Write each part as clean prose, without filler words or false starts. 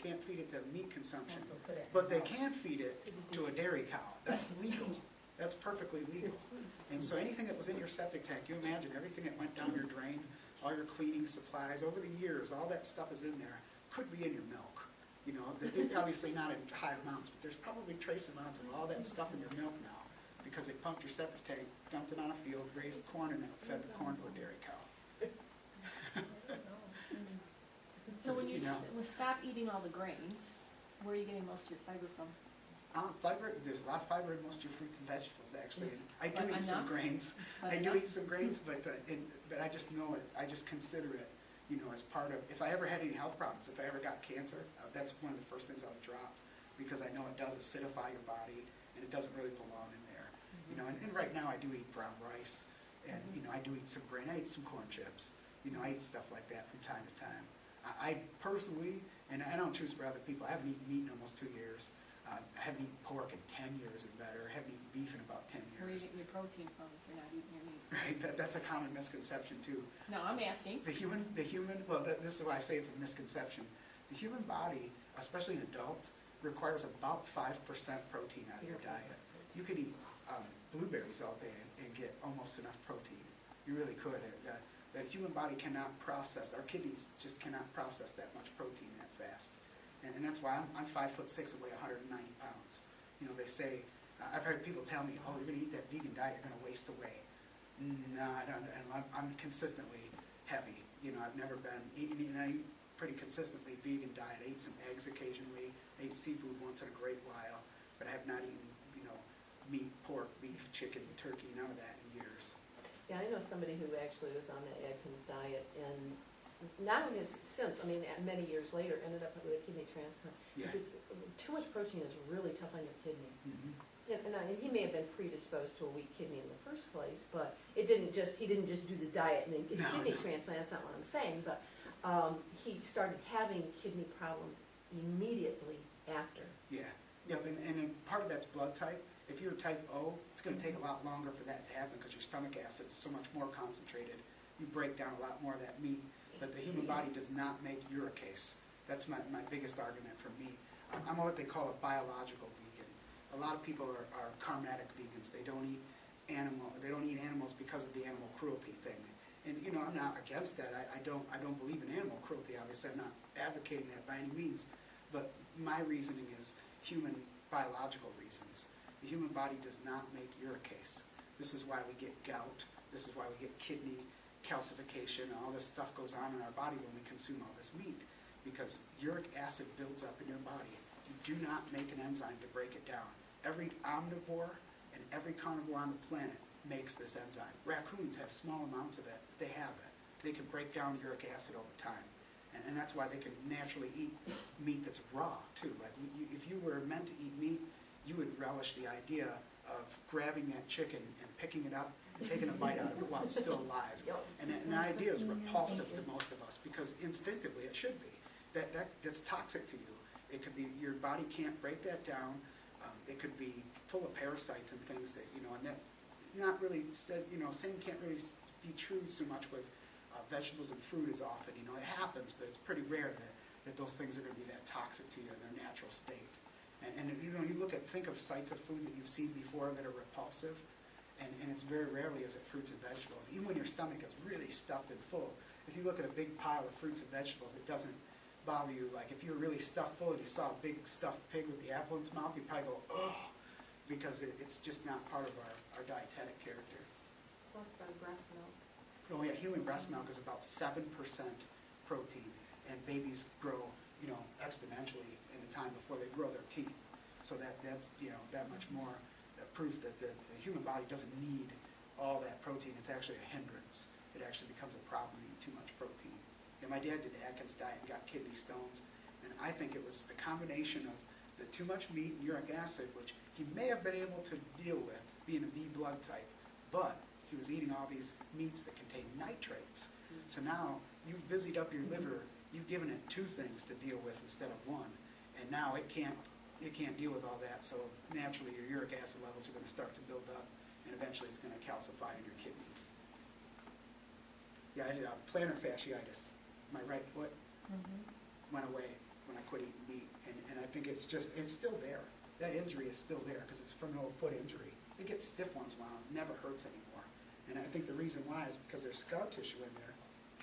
can't feed it to meat consumption, Also put it in but they milk. can feed it to a dairy cow. That's legal. That's perfectly legal. And so anything that was in your septic tank, you imagine everything that went down your drain, all your cleaning supplies, over the years, all that stuff is in there, could be in your milk. You know, obviously not in high amounts, but there's probably trace amounts of all that stuff in your milk now, because they pumped your septic tank, dumped it on a field, raised corn in it, fed the corn to a dairy cow. So when you You know. stop eating all the grains, where are you getting most of your fiber from? Fiber, there's a lot of fiber in most of your fruits and vegetables, actually. Yes. I do But eat some enough? grains. But I do enough? eat some grains, but I just know it. I just consider it, you know, as part of. If I ever had any health problems, if I ever got cancer, that's one of the first things I would drop, because I know it does acidify your body, and it doesn't really belong in there. You know, and right now I do eat brown rice, and you know I do eat some grain. I eat some corn chips. You know, I eat stuff like that from time to time. I personally, and I don't choose for other people, I haven't eaten meat in almost 2 years. I haven't eaten pork in 10 years or better. I haven't eaten beef in about 10 Where are you years. getting your protein from if you're not eating your meat? Right, that's a common misconception too. No, I'm asking. The human, well, this is why I say it's a misconception. The human body, especially an adult, requires about 5% protein out of your diet. You could eat blueberries all day and get almost enough protein. You really could. The human body cannot process, our kidneys just cannot process that much protein that fast. And that's why I'm 5'6" and weigh 190 pounds. You know, they say, I've heard people tell me, oh, you're going to eat that vegan diet, you're going to waste away. No, I don't. I'm consistently heavy. You know, I've never been eating, I eat pretty consistently vegan diet. I eat some eggs occasionally. I eat seafood once in a great while, but I have not eaten, you know, meat, pork, beef, chicken, turkey, none of that in years. Yeah, I know somebody who actually was on the Atkins diet, and not only has since, I mean, many years later, ended up with a kidney transplant. Yeah. It's, too much protein is really tough on your kidneys. Mm-hmm. And he may have been predisposed to a weak kidney in the first place, but he didn't just do the diet and then get a kidney transplant. That's not what I'm saying. But he started having kidney problems immediately after. Yeah, and part of that's blood type. If you're type O, it's going to take a lot longer for that to happen because your stomach acid is so much more concentrated. You break down a lot more of that meat, but the human body does not make uricase. That's my biggest argument for meat. I'm what they call a biological vegan. A lot of people are karmatic vegans. They don't eat animals because of the animal cruelty thing. And you know, I'm not against that. I don't believe in animal cruelty. Obviously, I'm not advocating that by any means. But my reasoning is human biological reasons. The human body does not make uricase. This is why we get gout. This is why we get kidney calcification. All this stuff goes on in our body when we consume all this meat, because uric acid builds up in your body. You do not make an enzyme to break it down. Every omnivore and every carnivore on the planet makes this enzyme. Raccoons have small amounts of it. They have it. They can break down uric acid over time. And that's why they can naturally eat meat that's raw, too. Like if you were meant to eat meat, you would relish the idea of grabbing that chicken and picking it up and taking a bite out of it while it's still alive. And the idea is repulsive to most of us because instinctively it should be. That's toxic to you. It could be your body can't break that down. It could be full of parasites and things that, you know, and that not really said, you know, same can't really be true so much with vegetables and fruit as often. You know, it happens, but it's pretty rare that those things are going to be that toxic to you in their natural state. And you know, think of sites of food that you've seen before that are repulsive, and it's very rarely is it fruits and vegetables. Even when your stomach is really stuffed and full, if you look at a big pile of fruits and vegetables, it doesn't bother you. Like if you're really stuffed full and you saw a big stuffed pig with the apple in its mouth, you'd probably go, ugh, because it's just not part of our dietetic character. Plus from breast milk. Oh yeah, human breast milk is about 7% protein, and babies grow, you know, exponentially in the time before they grow their teeth. So that's you know, that much more proof that the human body doesn't need all that protein. It's actually a hindrance. It actually becomes a problem when you eat too much protein. And my dad did the Atkins diet and got kidney stones, and I think it was the combination of the too much meat and uric acid, which he may have been able to deal with being a B blood type, but he was eating all these meats that contain nitrates. So now you've busied up your liver, you've given it two things to deal with instead of one, and now it can't deal with all that, so naturally your uric acid levels are going to start to build up, and eventually it's going to calcify in your kidneys. Yeah, I did plantar fasciitis. My right foot went away when I quit eating meat. think it's still there. That injury is still there because it's from an old foot injury. It gets stiff once in a while, it never hurts anymore. And I think the reason why is because there's scar tissue in there.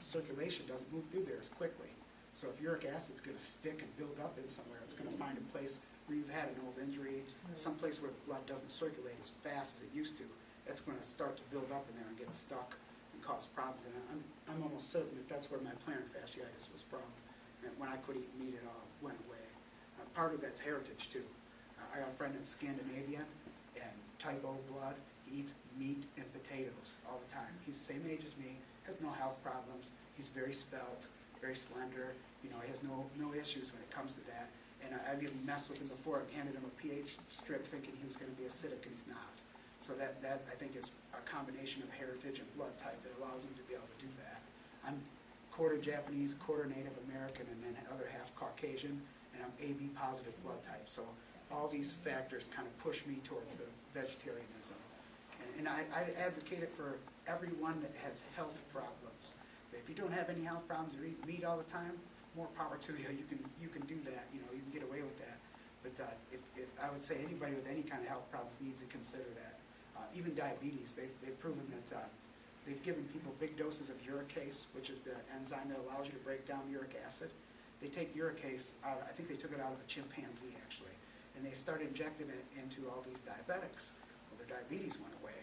Circulation doesn't move through there as quickly. So if uric acid's going to stick and build up in somewhere, it's going to find a place where you've had an old injury, someplace where the blood doesn't circulate as fast as it used to. It's going to start to build up in there and get stuck and cause problems. And I'm almost certain that that's where my plantar fasciitis was from. And when I could eat meat, it all went away. Part of that's heritage too. I got a friend that's Scandinavian and type O blood. He eats meat and potatoes all the time. He's the same age as me, has no health problems. He's very svelte, very slender. You know, he has no issues when it comes to that. And I've even messed with him before. I handed him a pH strip thinking he was going to be acidic, and he's not. So that I think is a combination of heritage and blood type that allows him to be able to do that. I'm quarter Japanese, quarter Native American, and then other half Caucasian, and I'm AB positive blood type. So all these factors kind of push me towards the vegetarianism. And I advocate it for everyone that has health problems. If you don't have any health problems or eat meat all the time, more power to you. You can do that. You know, you can get away with that. But if I would say anybody with any kind of health problems needs to consider that. Even diabetes, they've proven that they've given people big doses of uricase, which is the enzyme that allows you to break down uric acid. They take uricase out, I think they took it out of a chimpanzee actually, and they started injecting it into all these diabetics. Well, their diabetes went away,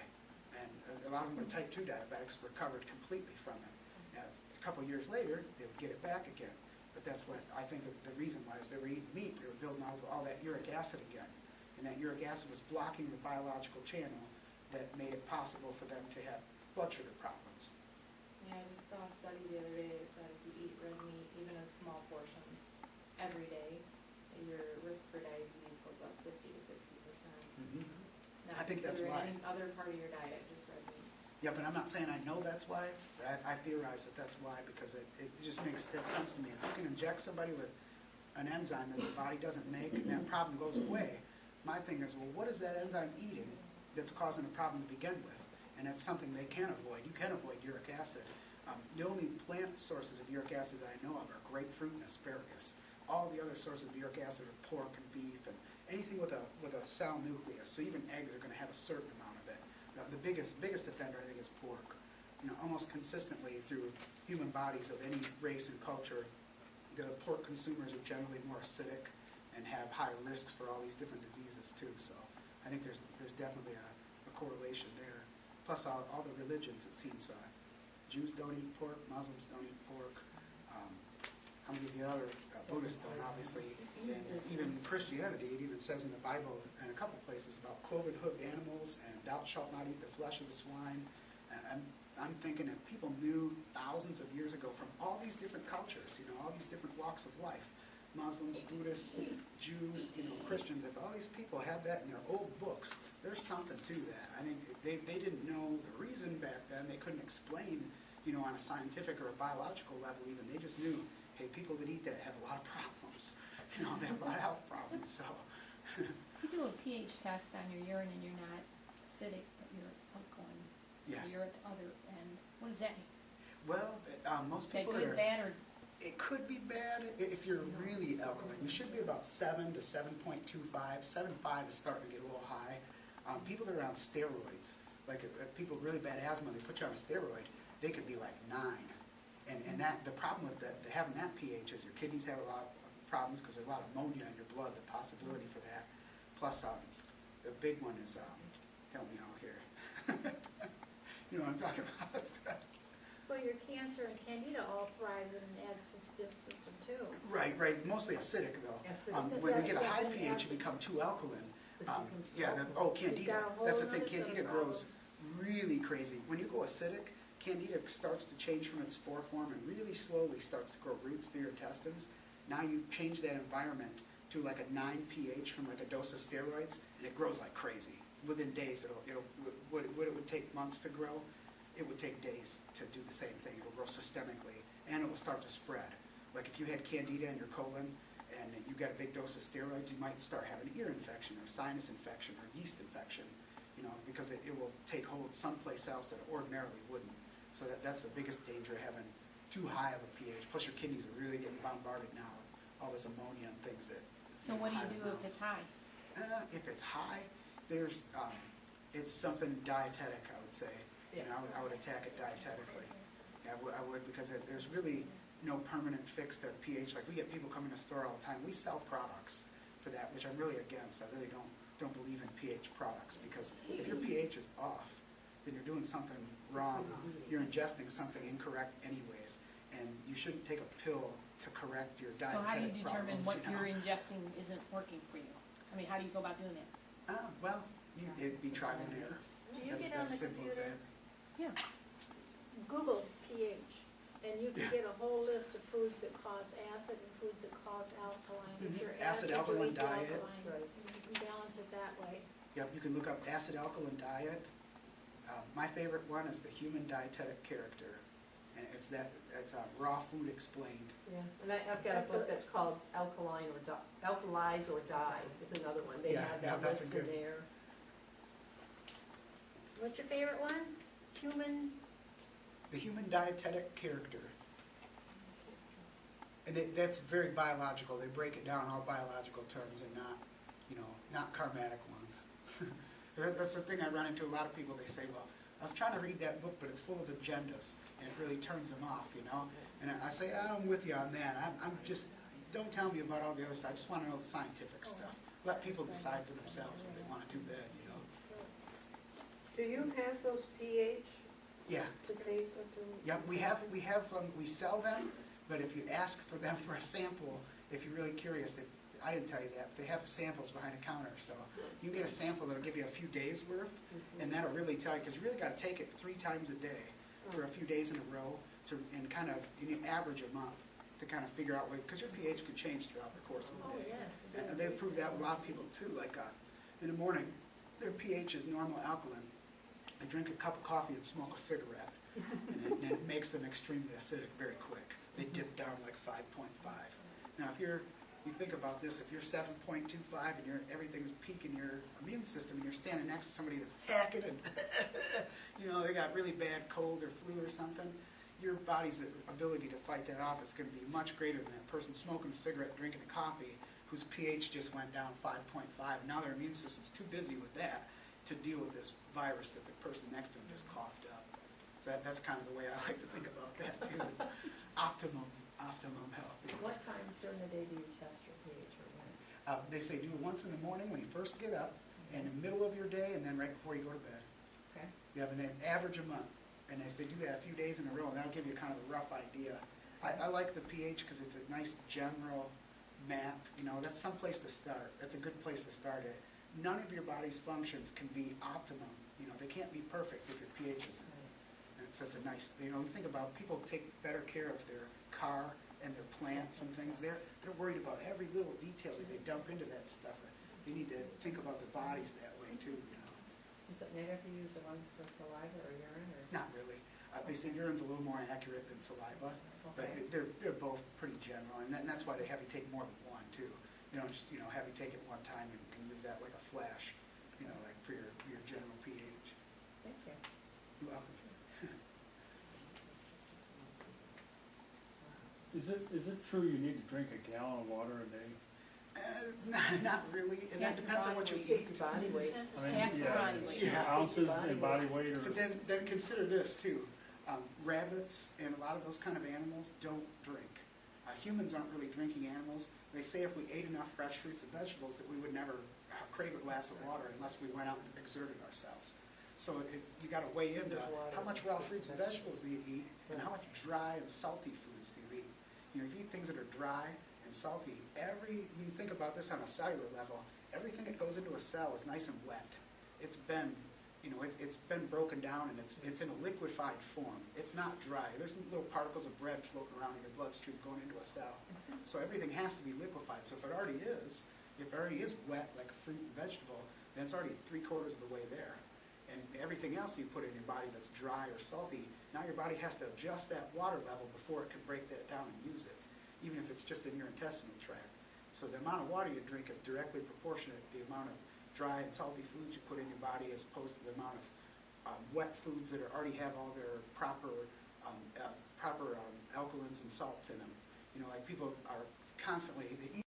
and a lot of them were type 2 diabetics recovered completely from it. Now, a couple years later, they would get it back again. But that's what I think the reason why is they were eating meat. They were building all that uric acid again. And that uric acid was blocking the biological channel that made it possible for them to have blood sugar problems. Yeah, I just saw a study the other day that said if you eat red meat, even in small portions, every day, your risk for diabetes goes up 50 to 60%. I think that's why. Any other part of your diet, just red meat. Yeah, but I'm not saying I know that's why. But I theorize that that's why because it just makes sense to me. If you can inject somebody with an enzyme that the body doesn't make and that problem goes away, my thing is, well, what is that enzyme eating that's causing a problem to begin with? And that's something they can avoid. You can avoid uric acid. The only plant sources of uric acid that I know of are grapefruit and asparagus. All the other sources of uric acid are pork and beef and anything with a cell nucleus. So even eggs are going to have a certain amount of it. The biggest offender, I think, is pork. You know, almost consistently through human bodies of any race and culture, the pork consumers are generally more acidic and have higher risks for all these different diseases too. So I think there's definitely a correlation there. Plus all the religions, it seems, Jews don't eat pork, Muslims don't eat pork. How many of the other Buddhists don't, obviously, and even Christianity, it even says in the Bible in a couple places about cloven-hooved animals and thou shalt not eat the flesh of the swine. And I'm thinking if people knew thousands of years ago from all these different cultures, you know, all these different walks of life, Muslims, Buddhists, Jews, you know, Christians, if all these people had that in their old books, there's something to that. I think they didn't know the reason back then. They couldn't explain, you know, on a scientific or a biological level even. They just knew, hey, people that eat that have a lot of problems. You know, they have a lot of health problems, so. You do a pH test on your urine and you're not acidic, but you're alkaline. Yeah. So you're at the other end. What does that mean? Well, most Is that people good, bad, or? it could be bad if you're really alkaline. You should be about 7 to 7.25. 7.5 is starting to get a little high. People that are on steroids, like if people with really bad asthma, they put you on a steroid, they could be like 9. And that the problem with having that pH is your kidneys have a lot of problems because there's a lot of ammonia in your blood, the possibility for that. Plus, the big one is, help me out here. You know what I'm talking about? Well, your cancer and candida all thrive in an acid system too. Right. Mostly acidic though. Acidic. When you get a high That's pH, you acid. become too alkaline. It becomes Yeah. alkaline. Candida. got a whole That's the thing. other set of Candida grows problems. really crazy. When you go acidic, Candida starts to change from its spore form and really slowly starts to grow roots through your intestines. Now you change that environment to like a 9 pH from like a dose of steroids, and it grows like crazy. Within days, what it would take months to grow, it would take days to do the same thing. It will grow systemically, and it will start to spread. Like if you had Candida in your colon and you got a big dose of steroids, you might start having an ear infection or sinus infection or yeast infection, you know, because it will take hold someplace else that it ordinarily wouldn't. So that's the biggest danger of having too high of a pH. Plus your kidneys are really getting bombarded now with all this ammonia and things that. So So what do you high do if amounts. it's high? If it's high, there's, it's something dietetic, I would say. You know, I would attack it dietetically. Yeah, I would, because there's really no permanent fix to pH. Like, we get people come in the store all the time. We sell products for that, which I'm really against. I really don't believe in pH products, because if your pH is off, then you're doing something wrong. You're ingesting something incorrect anyways, and you shouldn't take a pill to correct your So dietetic how do you determine problems, what you know? you're injecting isn't working for you? I mean, how do you go about doing that? Well, it'd be trial and error. Do you That's get on the simple as computer, that. Yeah. Google pH, and you can Yeah. get a whole list of foods that cause acid and foods that cause alkaline. If Mhm. you're Acid, acid, you alkaline eat diet. alkaline. Right. And you can balance it that way. Yep, you can look up acid alkaline diet. My favorite one is the human dietetic character, and it's raw food explained. Yeah, and I've got a book that's called Alkaline or Alkalize or Die, is another one. They Yeah, have yeah, that that's a list in good- there. What's your favorite one? Human, The human dietetic character. And that's very biological. They break it down all biological terms and not karmatic ones. That's the thing I run into a lot of people. They say, well, I was trying to read that book, but it's full of agendas, and it really turns them off, you know? And I say, I'm with you on that. I'm just, don't tell me about all the other stuff. I just want to know the scientific stuff. Let people decide for themselves what they want to do then, you know? Do you have those pH Yeah. to taste or to? Yeah, we sell them, but if you ask for them for a sample, if you're really curious, I didn't tell you that, but they have samples behind the counter, so you can get a sample that'll give you a few days worth, and that'll really tell you, because you really got to take it 3 times a day for a few days in a row, and kind of, you average them up to kind of figure out, because your pH could change throughout the course of oh, the day. yeah. And they prove that with a lot of people too, like in the morning, their pH is normal alkaline. They drink a cup of coffee and smoke a cigarette, and it makes them extremely acidic very quick. They dip down like 5.5. Now, if you think about this, if you're 7.25 and everything's peaking your immune system, and you're standing next to somebody that's hacking and they got really bad cold or flu or something, your body's ability to fight that off is going to be much greater than that person smoking a cigarette, drinking a coffee, whose pH just went down 5.5. Now their immune system's too busy with that to deal with this virus that the person next to them just coughed up. So that's kind of the way I like to think about that too. Optimum health. What times during the day do you test your pH or when? They say do it once in the morning when you first get up, in the middle of your day, and then right before you go to bed. Okay. You have an average a month, and they say do that a few days in a row, and that'll give you kind of a rough idea. I like the pH because it's a nice general map. That's some place to start. That's a good place to start it. None of your body's functions can be optimum. They can't be perfect if your pH isn't. And so it's a nice, you think about people take better care of their car and their plants and things. They're worried about every little detail that they dump into that stuff. They need to think about their bodies that way too. Is it better to use the ones for saliva or urine or? Not really. They say urine's a little more accurate than saliva, but Okay. they're both pretty general, and that's why they have you take more than one too. They don't just have you take it one time and use that like a flash, like for your general pH. Thank you. You're welcome. Is it true you need to drink a gallon of water a day? Not really, and that Half your depends on body what you weight. eat. Body weight. I mean, Half your body weight. Yeah. Ounces and body weight or? But then consider this too. Rabbits and a lot of those kind of animals don't drink. Humans aren't really drinking animals. They say if we ate enough fresh fruits and vegetables that we would never crave a glass of water unless we went out and exerted ourselves. So you got to weigh into how much raw fruits and vegetables do you eat, and how much dry and salty foods do you eat. If you eat things that are dry and salty, when you think about this on a cellular level, everything that goes into a cell is nice and wet. It's been broken down, and it's in a liquefied form. It's not dry. There's little particles of bread floating around in your bloodstream going into a cell. So everything has to be liquefied. So if it already is wet like a fruit and vegetable, then it's already 3/4 of the way there. And everything else you put in your body that's dry or salty, now your body has to adjust that water level before it can break that down and use it, even if it's just in your intestinal tract. So the amount of water you drink is directly proportionate to the amount of dry and salty foods you put in your body, as opposed to the amount of wet foods that already have all their proper alkalins and salts in them. Like people are constantly, they eat